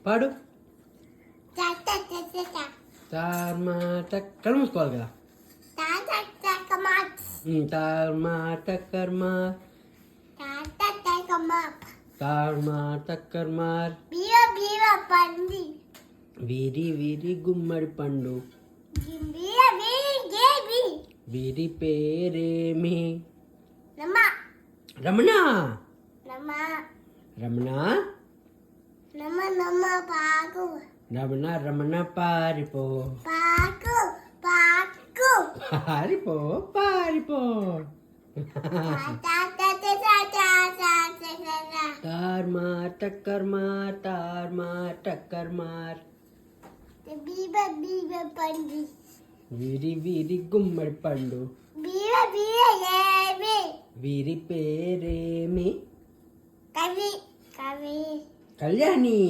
పాడు. కళ్ళు మూసుకోవాలి కదా. కర్మార్ వీరి వీరి గుమ్మడి పండు వీరి పేరేమి? రమణ. రమణ రమణ రమణ పారిపో పారిపో పారిపో. తార్మార్ టక్కర్ మార్ తార్మార్ టక్కర్ మార్ వీరి వీరి గుమ్మడి పండు వీరి పేరేమి? కళ్యాణి.